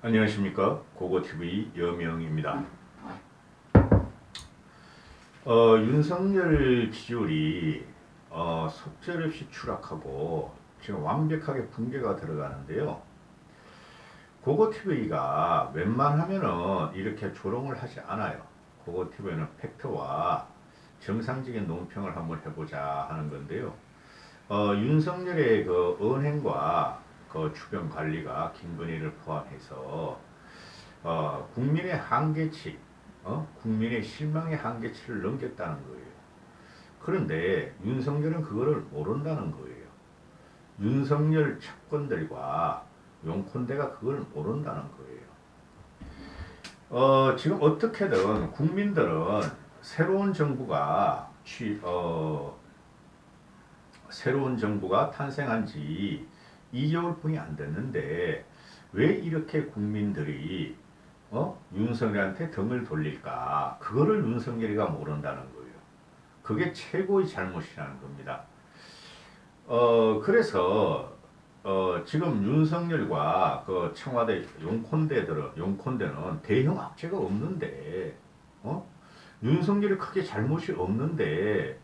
안녕하십니까, 고고TV 여명입니다. 윤석열 지지율이 속절없이 추락하고 지금 완벽하게 붕괴가 들어가는데요. 고고TV가 웬만하면은 이렇게 조롱을 하지 않아요. 고고TV는 팩트와 정상적인 논평을 한번 해보자 하는 건데요. 윤석열의 그 언행과 그 주변 관리가 김건희를 포함해서 국민의 한계치, 국민의 실망의 한계치를 넘겼다는 거예요. 그런데 윤석열은 그거를 모른다는 거예요. 윤석열 측근들과 용콘대가 그걸 모른다는 거예요. 지금 어떻게든 국민들은 새로운 정부가 새로운 정부가 탄생한 지 2개월뿐이 안 됐는데 왜 이렇게 국민들이 윤석열한테 등을 돌릴까? 그거를 윤석열이가 모른다는 거예요. 그게 최고의 잘못이라는 겁니다. 그래서 지금 윤석열과 그 청와대 용콘대는 대형 악재가 없는데 윤석열이 크게 잘못이 없는데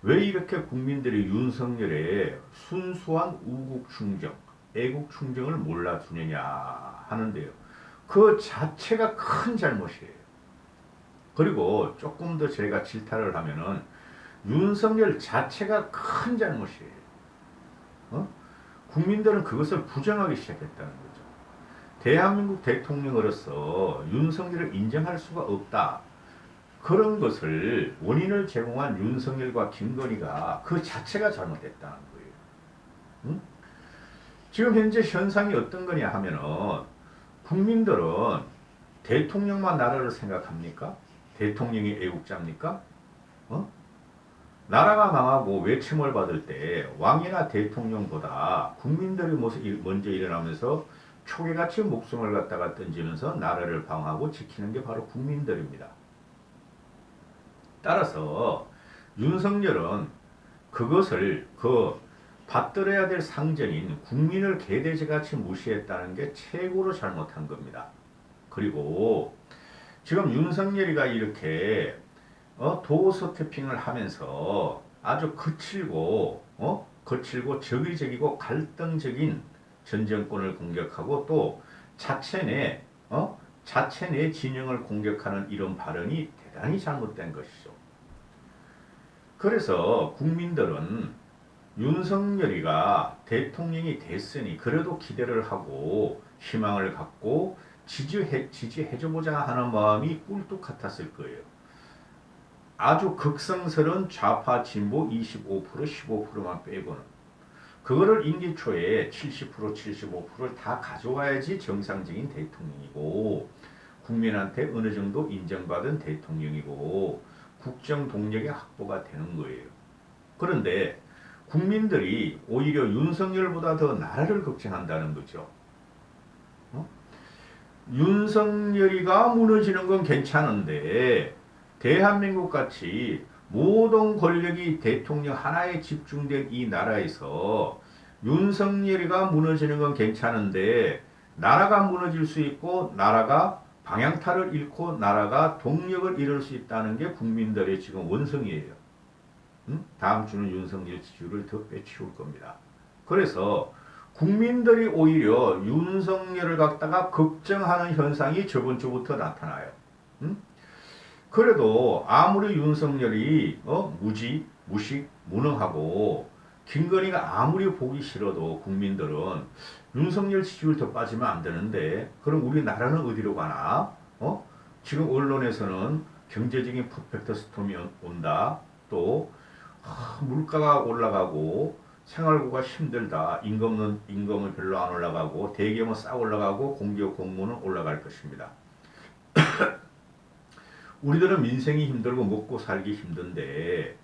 왜 이렇게 국민들이 윤석열의 순수한 우국 충정, 애국 충정을 몰라주느냐 하는데요. 그 자체가 큰 잘못이에요. 그리고 조금 더 제가 질타를 하면은 윤석열 자체가 큰 잘못이에요. 국민들은 그것을 부정하기 시작했다는 거죠. 대한민국 대통령으로서 윤석열을 인정할 수가 없다. 그런 것을 원인을 제공한 윤석열과 김건희가 그 자체가 잘못됐다는 거예요. 응? 지금 현재 현상이 어떤 거냐 하면은 국민들은 대통령만 나라를 생각합니까? 대통령이 애국자입니까? 나라가 망하고 외침을 받을 때 왕이나 대통령보다 국민들이 먼저 일어나면서 초계같이 목숨을 갖다가 던지면서 나라를 방어하고 지키는 게 바로 국민들입니다. 따라서 윤석열은 그것을 받들어야 될 상전인 국민을 개돼지같이 무시했다는 게 최고로 잘못한 겁니다. 그리고 지금 윤석열이가 이렇게 도어 스태핑을 하면서 아주 거칠고 적의적이고 갈등적인 전 정권을 공격하고 또 자체 내 진영을 공격하는 이런 발언이 대단히 잘못된 것이죠. 그래서 국민들은 윤석열이가 대통령이 됐으니 그래도 기대를 하고 희망을 갖고 지지해줘보자 하는 마음이 꿀뚝 같았을 거예요. 아주 극성스러운 좌파 진보 25% 15%만 빼고는 그거를 임기 초에 70% 75%를 다 가져와야지 정상적인 대통령이고 국민한테 어느 정도 인정받은 대통령이고 국정 동력의 확보가 되는 거예요. 그런데 국민들이 오히려 윤석열보다 더 나라를 걱정한다는 거죠. 윤석열이가 무너지는 건 괜찮은데 대한민국 같이 모든 권력이 대통령 하나에 집중된 이 나라에서 윤석열이가 무너지는 건 괜찮은데 나라가 무너질 수 있고 나라가 방향타를 잃고 나라가 동력을 잃을 수 있다는 게 국민들의 지금 원성이에요. 다음 주는 윤석열 지지율을 더 빼치울 겁니다. 그래서 국민들이 오히려 윤석열을 갖다가 걱정하는 현상이 저번 주부터 나타나요. 그래도 아무리 윤석열이 무식, 무능하고 김건희가 아무리 보기 싫어도 국민들은 윤석열 지지율 더 빠지면 안 되는데 그럼 우리나라는 어디로 가나? 지금 언론에서는 경제적인 퍼펙트 스톰이 온다. 또 물가가 올라가고 생활고가 힘들다. 임금은 별로 안 올라가고 대기업은 싹 올라가고 공기업 공무는 올라갈 것입니다. 우리들은 민생이 힘들고 먹고 살기 힘든데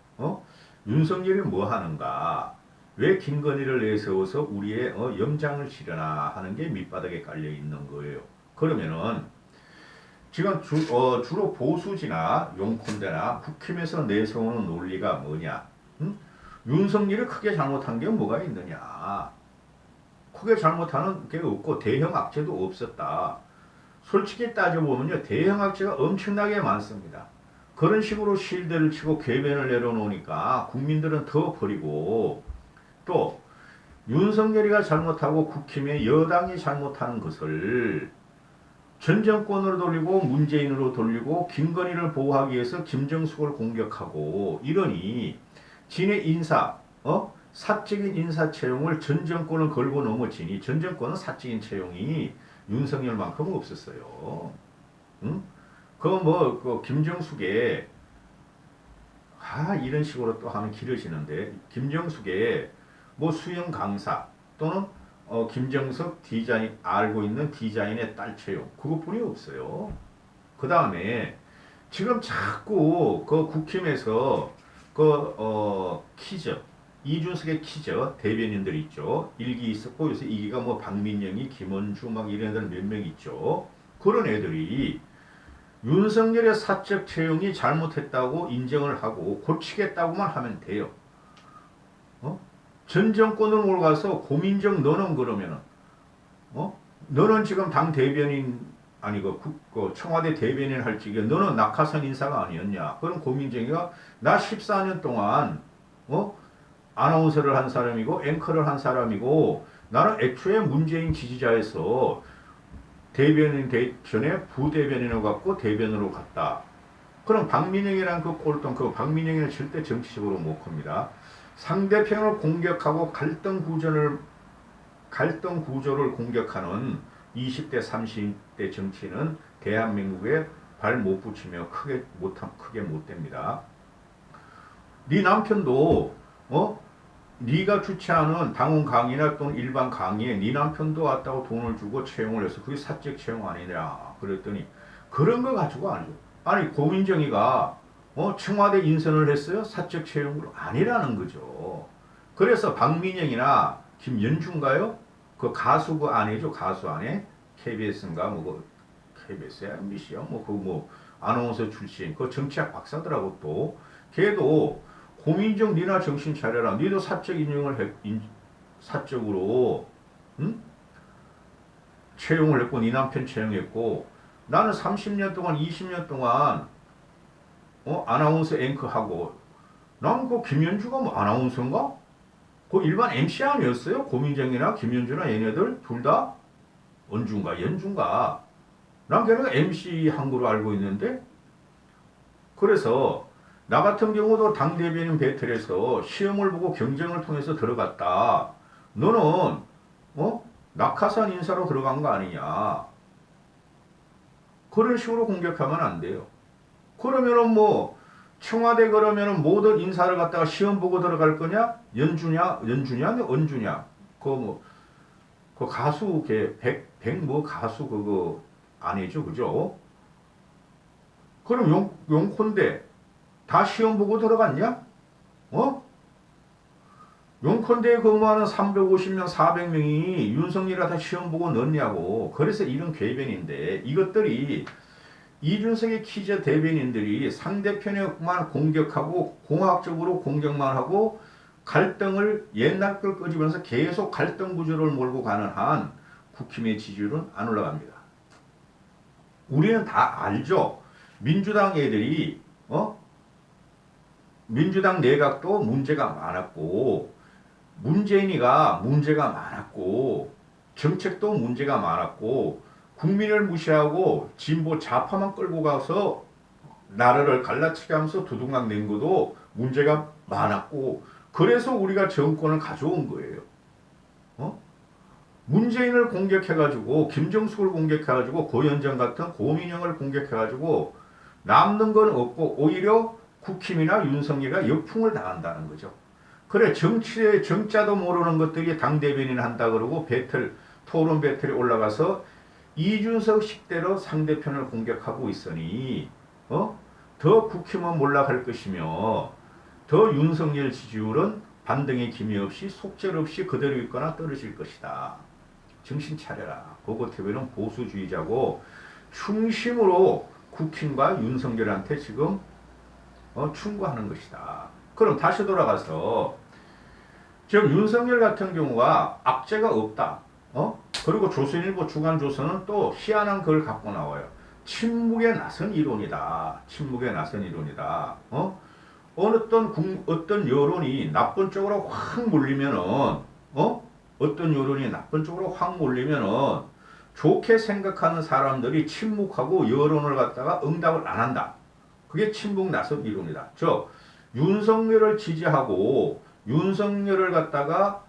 윤석열이 뭐 하는가? 왜 김건희를 내세워서 우리의 염장을 치려나 하는 게 밑바닥에 깔려 있는 거예요. 그러면은 지금 주로 보수지나 용콘대나 국힘에서 내세우는 논리가 뭐냐? 윤석열이 크게 잘못한 게 뭐가 있느냐? 크게 잘못하는 게 없고 대형 악재도 없었다. 솔직히 따져보면요, 대형 악재가 엄청나게 많습니다. 그런 식으로 실드를 치고 궤변을 내려놓으니까 국민들은 더 버리고, 또 윤석열이가 잘못하고 국힘의 여당이 잘못하는 것을 전 정권으로 돌리고 문재인으로 돌리고 김건희를 보호하기 위해서 김정숙을 공격하고 이러니 진의 인사, 사적인 인사 채용을 전 정권을 걸고 넘어지니 전 정권은 사적인 채용이 윤석열만큼은 없었어요. 응? 그 김정숙의 이런 식으로 또 하면 길어지는데 김정숙의 뭐 수영 강사 또는 김정석 디자인 알고 있는 디자인의 딸 채용 그것뿐이 없어요. 그 다음에 지금 자꾸 그 국힘에서 키즈 이준석의 키즈 대변인들 있죠. 1기 있었고 요새 2기가 뭐 박민영이 김원주 막 이런 애들 몇 명 있죠. 그런 애들이 윤석열의 사적 채용이 잘못했다고 인정을 하고 고치겠다고만 하면 돼요. 전 정권을 몰아가서 고민정 너는 그러면은 너는 지금 당 대변인 아니고 청와대 대변인 할 적에 너는 낙하산 인사가 아니었냐? 그럼 고민정이가 나 14년 동안 아나운서를 한 사람이고 앵커를 한 사람이고 나는 애초에 문재인 지지자에서 대변인 전에 부대변인을 갖고 대변으로 갔다. 그럼 박민영이란 그 꼴통 그 박민영이는 절대 정치적으로 못 큽니다. 상대편을 공격하고 갈등 구조를 공격하는 20대 30대 정치는 대한민국에 발 못 붙이며 크게 못 됩니다. 네 남편도 네가 주최하는 당원 강의나 또는 일반 강의에 네 남편도 왔다고 돈을 주고 채용을 해서 그게 사적 채용 아니냐 그랬더니 그런 거 가지고 아니 고민정이가 청와대 인선을 했어요? 사적 채용으로 아니라는 거죠. 그래서 박민영이나 김연중가요? 그 가수 그 아내죠. 가수 아내 KBS인가 KBS야 MBC야 아나운서 출신 그 정치학 박사더라고 또 걔도 고민정 니나 정신 차려라. 니도 사적 인용을 사적으로 채용을 했고 니 남편 채용했고 나는 30년 동안 20년 동안 아나운서 앵커하고 난 그 김연주가 뭐 아나운서인가? 그 일반 MC 아니었어요? 고민정이나 김연주나 얘네들 둘 다 연주인가 난 걔네가 MC 한 거로 알고 있는데 그래서 나 같은 경우도 당대변인 배틀에서 시험을 보고 경쟁을 통해서 들어갔다. 너는 낙하산 인사로 들어간 거 아니냐. 그런 식으로 공격하면 안 돼요. 그러면은 청와대 그러면은 모든 인사를 갖다가 시험 보고 들어갈 거냐? 연주냐? 언주냐? 그 가수 가수 그거 아니죠, 그죠? 그럼 용콘대 다 시험 보고 들어갔냐? 용컨대에 근무하는 350명, 400명이 윤석열이라 다 시험 보고 넣냐고. 그래서 이런 궤변인데 이것들이 이준석의 키즈 대변인들이 상대편에만 공격하고 공학적으로 공격만 하고 갈등을 옛날 걸 끄집어내서 계속 갈등 구조를 몰고 가는 한 국힘의 지지율은 안 올라갑니다. 우리는 다 알죠. 민주당 애들이 민주당 내각도 문제가 많았고 문재인이가 문제가 많았고 정책도 문제가 많았고 국민을 무시하고 진보 좌파만 끌고 가서 나라를 갈라치게 하면서 두둥강 낸 것도 문제가 많았고 그래서 우리가 정권을 가져온 거예요. 문재인을 공격해가지고 김정숙을 공격해가지고 고현정 같은 고민영을 공격해가지고 남는 건 없고 오히려 국힘이나 윤석열이가 역풍을 당한다는 거죠. 그래 정치의 정자도 모르는 것들이 당대변인 한다 그러고 토론 배틀에 올라가서 이준석 식대로 상대편을 공격하고 있으니 더 국힘은 몰락할 것이며 더 윤석열 지지율은 반등의 기미 없이 속절없이 그대로 있거나 떨어질 것이다. 정신 차려라. 고고TV는 보수주의자고 충심으로 국힘과 윤석열한테 지금 충고하는 것이다. 그럼 다시 돌아가서 지금 윤석열 같은 경우가 악재가 없다. 그리고 조선일보 주간조선은 또 희한한 그걸 갖고 나와요. 침묵의 나선 이론이다. 침묵의 나선 이론이다. 어떤 여론이 나쁜 쪽으로 확 몰리면은, 어떤 여론이 나쁜 쪽으로 확 몰리면은, 좋게 생각하는 사람들이 침묵하고 여론을 갖다가 응답을 안 한다. 그게 침묵 나선 이론이다. 즉, 윤석열을 지지하고, 윤석열을 갖다가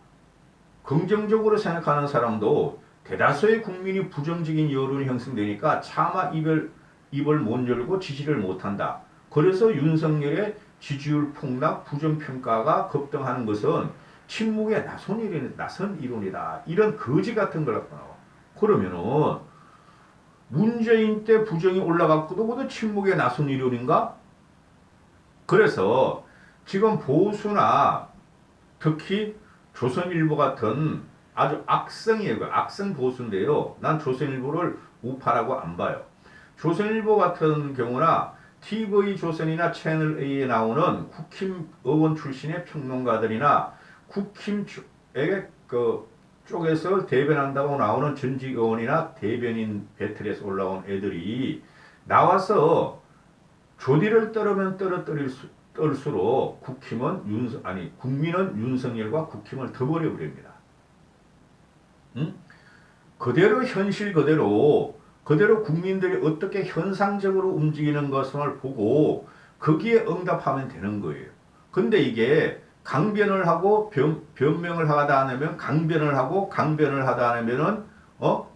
긍정적으로 생각하는 사람도 대다수의 국민이 부정적인 여론이 형성되니까 차마 입을 못 열고 지지를 못한다. 그래서 윤석열의 지지율 폭락, 부정평가가 급등하는 것은 침묵의 나선 이론이다. 이런 거지 같은 걸 갖고 나와. 그러면은 문재인 때 부정이 올라갔고도 그것도 침묵의 나선 이론인가? 그래서 지금 보수나 특히 조선일보 같은 아주 악성이에요. 악성 보수인데요. 난 조선일보를 우파라고 안 봐요. 조선일보 같은 경우나 TV조선이나 채널A에 나오는 국힘 의원 출신의 평론가들이나 국힘의 쪽에서 대변한다고 나오는 전직 의원이나 대변인 배틀에서 올라온 애들이 나와서 조디를 떨으면 떨수록 국민은 윤석열과 국힘을 더 버려버립니다. 응? 그대로 현실 그대로 국민들이 어떻게 현상적으로 움직이는 것을 보고 거기에 응답하면 되는 거예요. 근데 이게 강변을 하고 변명을 하다 하면 강변을 하고 강변을 하다 하면은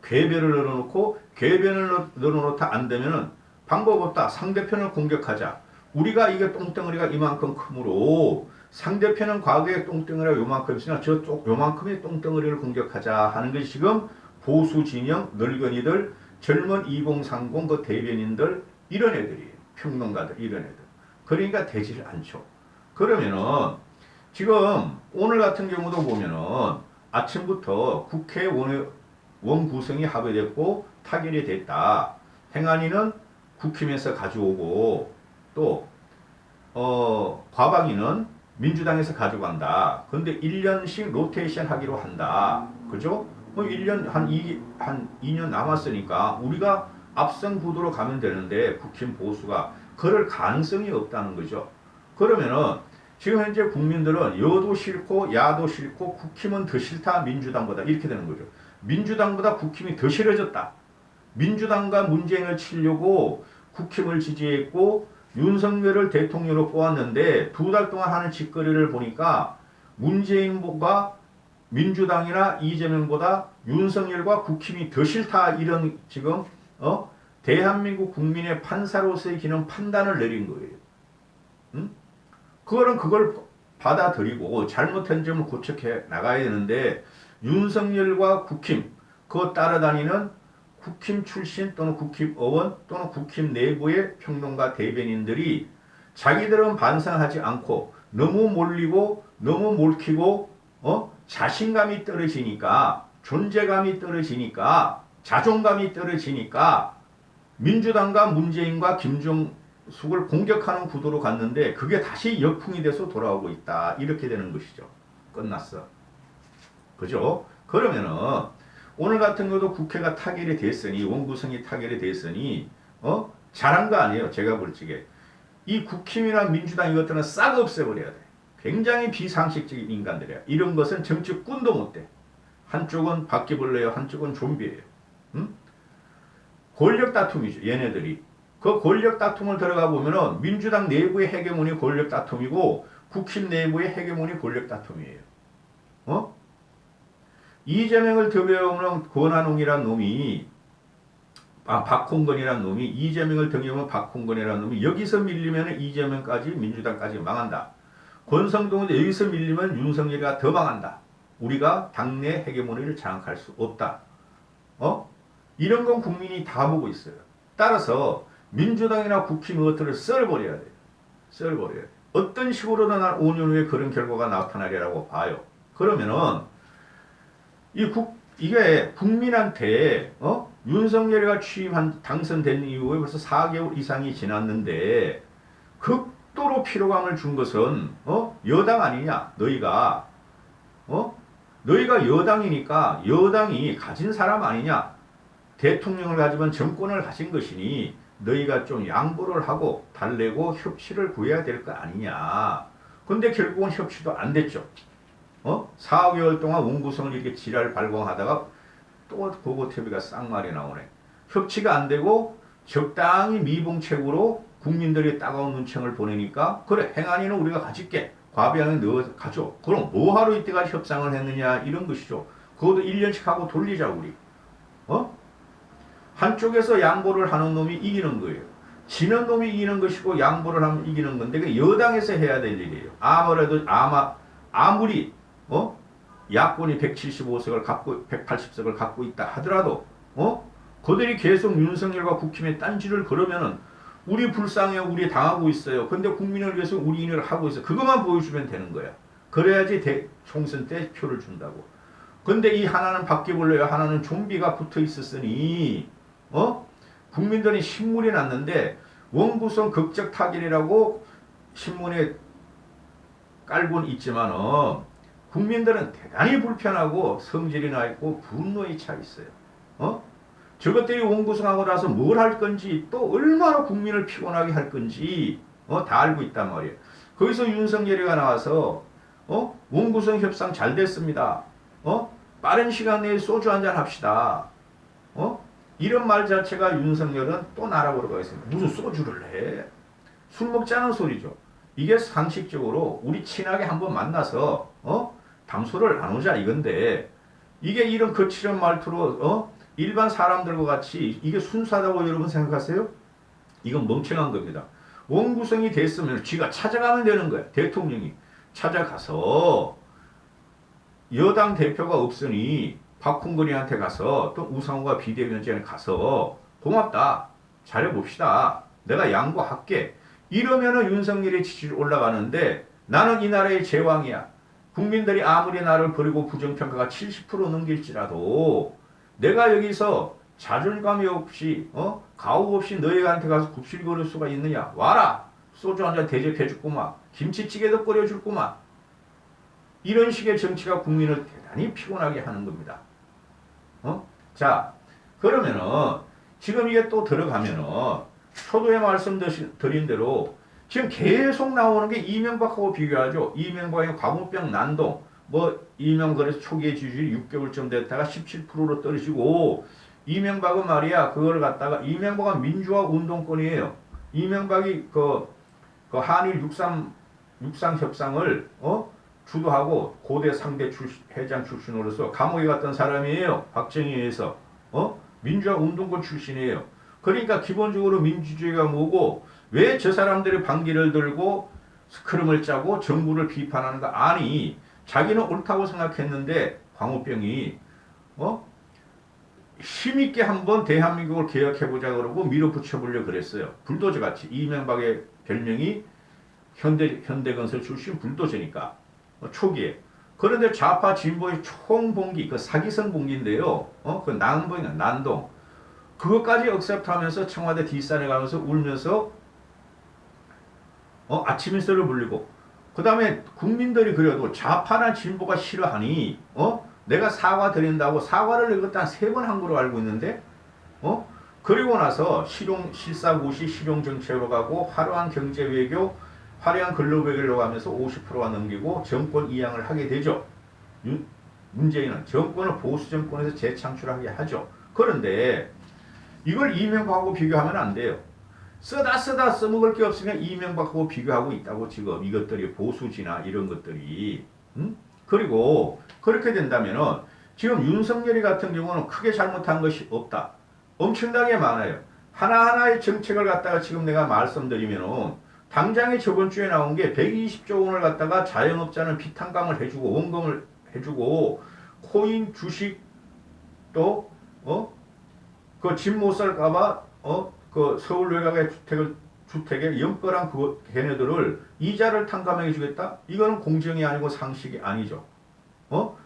궤변을 늘어놓고 궤변을 늘어놓다 안 되면은 방법 없다. 상대편을 공격하자. 우리가 이게 똥덩어리가 이만큼 크므로 상대편은 과거에 똥덩어리가 요만큼 있으나 저쪽 요만큼의 똥덩어리를 공격하자 하는 것이 지금 보수 진영 늙은이들 젊은 2030 그 대변인들 이런 애들이에요. 평론가들 이런 애들. 그러니까 되질 않죠. 그러면은 지금 오늘 같은 경우도 보면은 아침부터 국회 원구성이 합의됐고 타결이 됐다. 행안위는 국힘에서 가져오고 또 과방위는 민주당에서 가져간다. 근데 1년씩 로테이션 하기로 한다. 그죠? 1년 한 2년 남았으니까 우리가 앞선 구도로 가면 되는데 국힘 보수가 그럴 가능성이 없다는 거죠. 그러면은 지금 현재 국민들은 여도 싫고 야도 싫고 국힘은 더 싫다 민주당보다 이렇게 되는 거죠. 민주당보다 국힘이 더 싫어졌다. 민주당과 문재인을 치려고 국힘을 지지했고 윤석열을 대통령으로 뽑았는데 2달 동안 하는 짓거리를 보니까 문재인보다 민주당이나 이재명보다 윤석열과 국힘이 더 싫다 이런 지금 대한민국 국민의 판사로서의 기능 판단을 내린 거예요. 응? 그걸 받아들이고 잘못한 점을 고쳐해 나가야 되는데 윤석열과 국힘 그거 따라다니는 국힘 출신 또는 국힘 의원 또는 국힘 내부의 평론가 대변인들이 자기들은 반성하지 않고 너무 몰리고 너무 몰키고 자신감이 떨어지니까 존재감이 떨어지니까 자존감이 떨어지니까 민주당과 문재인과 김종숙을 공격하는 구도로 갔는데 그게 다시 역풍이 돼서 돌아오고 있다. 이렇게 되는 것이죠. 끝났어. 그죠? 그러면은 오늘 같은 경우도 국회가 타결이 됐으니 원구성이 타결이 됐으니 잘한 거 아니에요. 제가 볼 적에. 이 국힘이나 민주당 이것들은 싹 없애버려야 돼. 굉장히 비상식적인 인간들이야. 이런 것은 정치꾼도 못 돼. 한쪽은 바퀴벌레예요. 한쪽은 좀비예요. 응? 권력 다툼이죠. 얘네들이. 그 권력 다툼을 들어가 보면은 민주당 내부의 헤게모니 권력 다툼이고 국힘 내부의 헤게모니 권력 다툼이에요. 이재명을 덤벼오는 권한웅이란 놈이 박홍근이란 놈이 이재명을 덤벼오는 박홍근이란 놈이 여기서 밀리면 이재명까지 민주당까지 망한다. 권성동은 여기서 밀리면 윤석열이가 더 망한다. 우리가 당내 헤게모니를 장악할 수 없다. 이런 건 국민이 다 보고 있어요. 따라서 민주당이나 국힘 것들을 썰어버려야 돼요. 썰어버려야 돼요. 어떤 식으로든 한 5년 후에 그런 결과가 나타나리라고 봐요. 그러면은 이게 국민한테 윤석열이가 당선된 이후에 벌써 4개월 이상이 지났는데 극도로 피로감을 준 것은 여당 아니냐? 너희가 너희가 여당이니까 여당이 가진 사람 아니냐? 대통령을 가지면 정권을 가진 것이니 너희가 좀 양보를 하고 달래고 협치를 구해야 될 거 아니냐. 근데 결국은 협치도 안 됐죠. 4개월 동안 원구성을 이렇게 지랄 발광하다가 또 고고태비가 쌍말이 나오네. 협치가 안 되고 적당히 미봉책으로 국민들이 따가운 눈총을 보내니까 그래 행안위는 우리가 가질게. 과비양에 넣어 가져. 그럼 뭐하러 이때까지 협상을 했느냐 이런 것이죠. 그것도 1년씩 하고 돌리자 우리. 한쪽에서 양보를 하는 놈이 이기는 거예요. 지는 놈이 이기는 것이고 양보를 하면 이기는 건데 그 여당에서 해야 될 일이에요. 아무리 야권이 175석을 갖고 180석을 갖고 있다 하더라도 그들이 계속 윤석열과 국힘에 딴지를 걸으면은 우리 불쌍해요. 우리 당하고 있어요. 근데 국민을 위해서 우리 일을 하고 있어요. 그것만 보여주면 되는 거야. 그래야지 총선 때 표를 준다고. 근데 이 하나는 바퀴벌레요. 하나는 좀비가 붙어 있었으니 국민들이 신문이 났는데 원구성 극적 타결이라고 신문에 깔고는 있지만은 국민들은 대단히 불편하고 성질이 나 있고 분노에 차 있어요. 저것들이 원구성하고 나서 뭘 할 건지 또 얼마나 국민을 피곤하게 할 건지 다 알고 있단 말이에요. 거기서 윤석열이가 나와서 원구성 협상 잘 됐습니다. 빠른 시간 내에 소주 한잔 합시다. 이런 말 자체가 윤석열은 또 나라보러 가겠습니다. 무슨 소주를 해. 술 먹자는 소리죠. 이게 상식적으로 우리 친하게 한번 만나서 담소를 나누자 이건데 이게 이런 거칠은 말투로 일반 사람들과 같이 이게 순수하다고 여러분 생각하세요? 이건 멍청한 겁니다. 원구성이 됐으면 쥐가 찾아가면 되는 거야. 대통령이 찾아가서 여당 대표가 없으니 박홍근이한테 가서 또 우상호가 비대위원장에 가서 고맙다. 잘해봅시다. 내가 양보할게. 이러면은 윤석열의 지지율 올라가는데 나는 이 나라의 제왕이야. 국민들이 아무리 나를 버리고 부정평가가 70% 넘길지라도 내가 여기서 자존감이 없이 가오 없이 너희한테 가서 굽실 거릴 수가 있느냐. 와라. 소주 한잔 대접해줄구만. 김치찌개도 끓여줄구만. 이런 식의 정치가 국민을 대단히 피곤하게 하는 겁니다. 자, 그러면은 지금 이게 또 들어가면은 초도에 말씀드린 대로 지금 계속 나오는 게 이명박하고 비교하죠. 이명박의 광우병 난동, 이명박 그래서 초기의 지지율이 6개월쯤 됐다가 17%로 떨어지고 이명박은 말이야 그걸 갖다가 이명박은 민주화 운동권이에요. 이명박이 그 한일 육상 협상을 주도하고 고대 상대 회장 출신으로서 감옥에 갔던 사람이에요. 박정희에 의해서 민주화 운동권 출신이에요. 그러니까 기본적으로 민주주의가 뭐고 왜 저 사람들이 반기를 들고 스크럼을 짜고 정부를 비판하는가? 아니 자기는 옳다고 생각했는데 광우병이 힘있게 한번 대한민국을 개혁해보자 그러고 밀어붙여보려고 그랬어요. 불도저같이. 이명박의 별명이 현대건설 출신 불도저니까 초기에. 그런데 좌파 진보의 총봉기 그 사기성 봉기인데요. 그 난봉이나 난동 그것까지 억셉트하면서 청와대 뒷산에 가면서 울면서 아침 인사를 불리고 그 다음에 국민들이 그래도 좌파나 진보가 싫어하니 내가 사과 드린다고 사과를 이것도 한 3번 한 거로 알고 있는데 그리고 나서 실사구시 실용정책으로 가고 화려한 경제외교 화려한 근로외교로 가면서 50%가 넘기고 정권 이양을 하게 되죠. 문재인은 정권을 보수 정권에서 재창출하게 하죠. 그런데 이걸 이명박하고 비교하면 안 돼요. 쓰다 써먹을 게 없으면 이명박하고 비교하고 있다고 지금 이것들이 보수지나 이런 것들이 그리고 그렇게 된다면은 지금 윤석열이 같은 경우는 크게 잘못한 것이 없다. 엄청나게 많아요. 하나하나의 정책을 갖다가 지금 내가 말씀드리면은 당장에 저번 주에 나온 게 120조 원을 갖다가 자영업자는 비탄감을 해주고 원금을 해주고 코인 주식 또 그 집 못 살까봐 그 서울 외곽의 주택에 연거랑 걔네들을 이자를 탕감해 주겠다? 이거는 공정이 아니고 상식이 아니죠.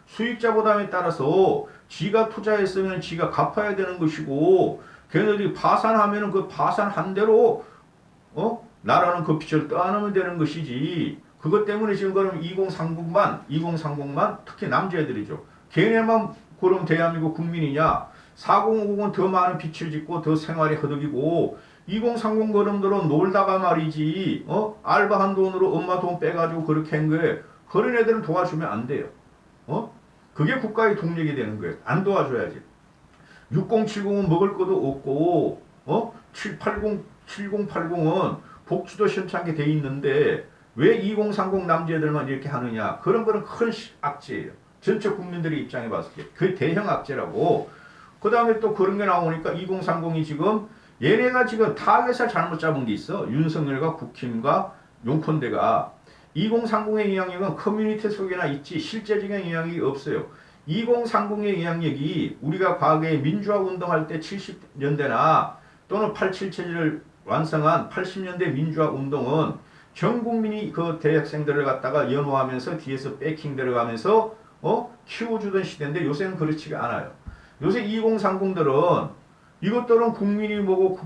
수익자 부담에 따라서 지가 투자했으면 지가 갚아야 되는 것이고 걔네들이 파산하면은 그 파산한 대로 나라는 그 빚을 떠안으면 되는 것이지 그것 때문에 지금 그럼 2030만 특히 남자애들이죠. 걔네만 그럼 대한민국 국민이냐? 4050은 더 많은 빚을 짓고 더 생활이 허덕이고 2030 그놈들은 놀다가 말이지 알바한 돈으로 엄마 돈 빼가지고 그렇게 한 거에 그런 애들은 도와주면 안 돼요. 그게 국가의 동력이 되는 거예요. 안 도와줘야지. 6070은 먹을 것도 없고 7080은 복지도 시원찮게 돼 있는데 왜 2030 남자애들만 이렇게 하느냐. 그런 거는 큰 악재예요. 전체 국민들의 입장에 봤을 때. 그게 대형 악재라고. 그 다음에 또 그런 게 나오니까 2030이 지금 얘네가 지금 타겟을 잘못 잡은 게 있어. 윤석열과 국힘과 용콘대가 2030의 영향력은 커뮤니티 속에나 있지 실제적인 영향력이 없어요. 2030의 영향력이 우리가 과거에 민주화 운동할 때 70년대나 또는 87 체제를 완성한 80년대 민주화 운동은 전 국민이 그 대학생들을 갖다가 연호하면서 뒤에서 백킹 들어가면서 키워주던 시대인데 요새는 그렇지가 않아요. 요새 2030들은 이것들은 국민이 뭐고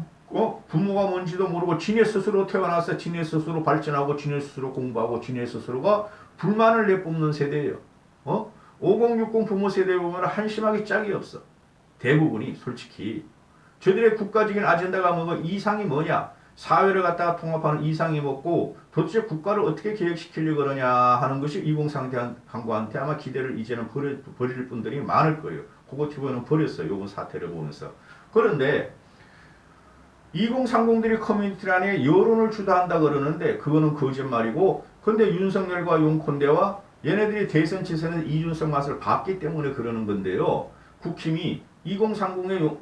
부모가 뭔지도 모르고 지네 스스로 태어나서 지네 스스로 발전하고 지네 스스로 공부하고 지네 스스로가 불만을 내뿜는 세대예요. 5060 부모 세대에 보면 한심하게 짝이 없어. 대부분이 솔직히. 저들의 국가적인 아젠다가 뭐고 이상이 뭐냐. 사회를 갖다가 통합하는 이상이 뭐고 도대체 국가를 어떻게 계획시키려고 그러냐 하는 것이 2030한테 아마 기대를 이제는 버릴 분들이 많을 거예요. 그거 TV는 버렸어요. 요번 사태를 보면서. 그런데 2030들이 커뮤니티 안에 여론을 주도한다 그러는데 그거는 거짓말이고 근데 윤석열과 용콘대와 얘네들이 대선 지선에서 이준석 맛을 봤기 때문에 그러는 건데요. 국힘이 2030의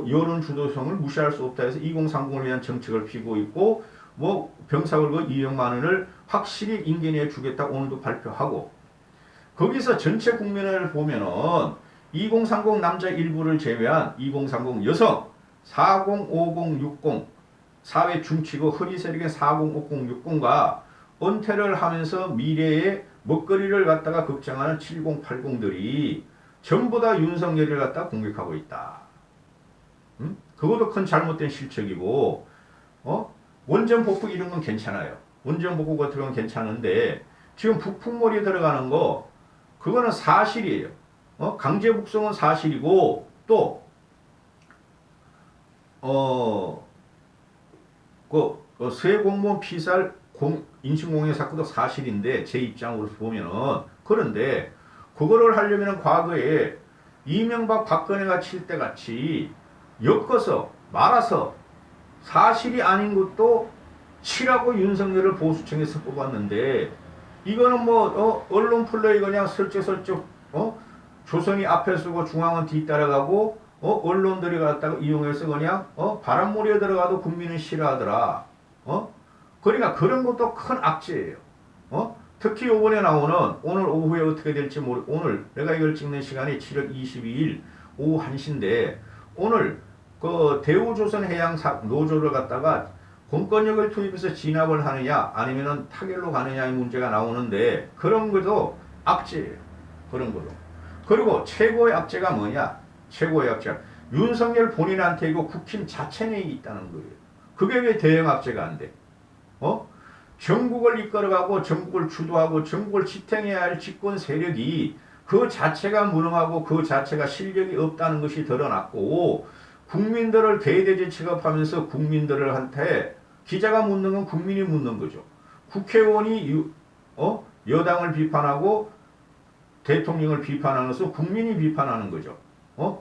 여론 주도성을 무시할 수 없다 해서 2030을 위한 정책을 피고 있고 뭐 병사월급 200만 원을 확실히 임기내에 주겠다 오늘도 발표하고 거기서 전체 국면을 보면은 2030 남자 일부를 제외한 2030 여성 40, 50, 60 사회 중치고 허리 세력의 40, 50, 60과 은퇴를 하면서 미래의 먹거리를 갖다가 걱정하는 70, 80들이 전부 다 윤석열을 갖다가 공격하고 있다. 그것도 큰 잘못된 실책이고 원전 복구 이런 건 괜찮아요. 원전 복구 같은 건 괜찮은데 지금 북풍몰이 들어가는 거 그거는 사실이에요. 강제 북송은 사실이고 또 새 공무원 피살 인신공해 사건도 사실인데 제 입장으로 보면은 그런데 그거를 하려면 과거에 이명박 박근혜가 칠 때 같이 엮어서 말아서 사실이 아닌 것도 치라고 윤석열을 보수층에서 뽑았는데 이거는 뭐 언론 플레이 그냥 슬쩍슬쩍 조선이 앞에 서고 중앙은 뒤따라가고 언론들이 갖다가 이용해서 그냥 바람몰이에 들어가도 국민은 싫어하더라. 그러니까 그런 것도 큰 악재예요. 특히 요번에 나오는 오늘 오후에 어떻게 될지 오늘 내가 이걸 찍는 시간이 7월 22일 오후 1시인데 오늘 그 대우조선해양 노조를 갖다가 공권력을 투입해서 진압을 하느냐 아니면은 타결로 가느냐의 문제가 나오는데 그런 것도 악재예요. 그런 것도. 그리고 최고의 악재가 뭐냐? 최고의 악재. 윤석열 본인한테 이거 국힘 자체 내에 있다는 거예요. 그게 왜 대형 악재가 안 돼? 전국을 이끌어가고 전국을 주도하고 전국을 지탱해야 할 집권 세력이 그 자체가 무능하고 그 자체가 실력이 없다는 것이 드러났고 국민들을 개돼지 취급하면서 국민들한테 기자가 묻는 건 국민이 묻는 거죠. 국회의원이 여당을 비판하고 대통령을 비판하는 것은 국민이 비판하는 거죠.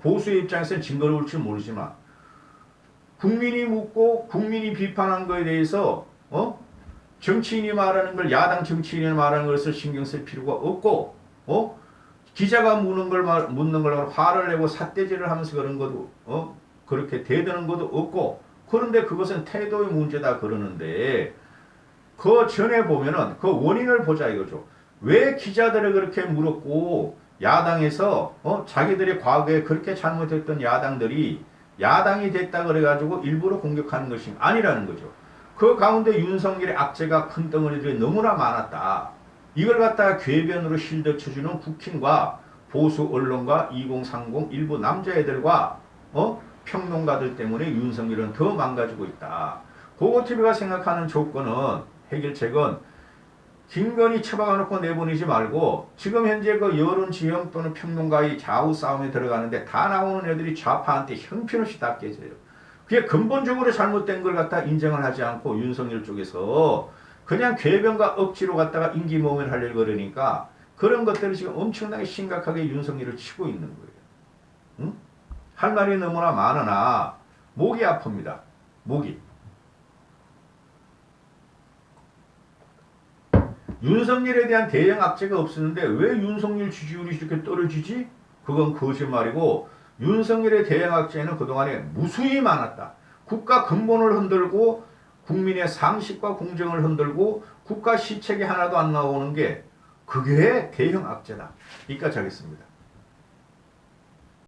보수의 입장에서는 징그러울지 모르지만 국민이 묻고 국민이 비판한 거에 대해서 정치인이 말하는 걸 야당 정치인이 말하는 것을 신경 쓸 필요가 없고 기자가 묻는 걸 화를 내고 삿대질을 하면서 그런 것도 그렇게 대드는 것도 없고 그런데 그것은 태도의 문제다 그러는데 그 전에 보면은 그 원인을 보자 이거죠. 왜 기자들을 그렇게 물었고 야당에서 자기들의 과거에 그렇게 잘못했던 야당들이 야당이 됐다 그래가지고 일부러 공격하는 것이 아니라는 거죠. 그 가운데 윤석열의 악재가 큰 덩어리들이 너무나 많았다. 이걸 갖다가 궤변으로 실드 쳐주는 국힘과 보수 언론과 2030 일부 남자애들과 평론가들 때문에 윤석열은 더 망가지고 있다. 고고TV가 생각하는 조건은 해결책은 김건희 처박아놓고 내보내지 말고 지금 현재 그 여론 지형 또는 평론가의 좌우 싸움에 들어가는데 다 나오는 애들이 좌파한테 형편없이 다 깨져요. 그게 근본적으로 잘못된 걸 갖다 인정을 하지 않고 윤석열 쪽에서 그냥 궤변과 억지로 갖다가 임기 모면을 하려고 그러니까 그런 것들을 지금 엄청나게 심각하게 윤석열을 치고 있는 거예요. 응? 할 말이 너무나 많으나 목이 아픕니다. 목이. 윤석열에 대한 대형 악재가 없었는데 왜 윤석열 지지율이 이렇게 떨어지지? 그건 거짓말이고 윤석열의 대형 악재는 그동안에 무수히 많았다. 국가 근본을 흔들고 국민의 상식과 공정을 흔들고 국가 시책이 하나도 안 나오는 게 그게 대형 악재다. 여기까지 하겠습니다.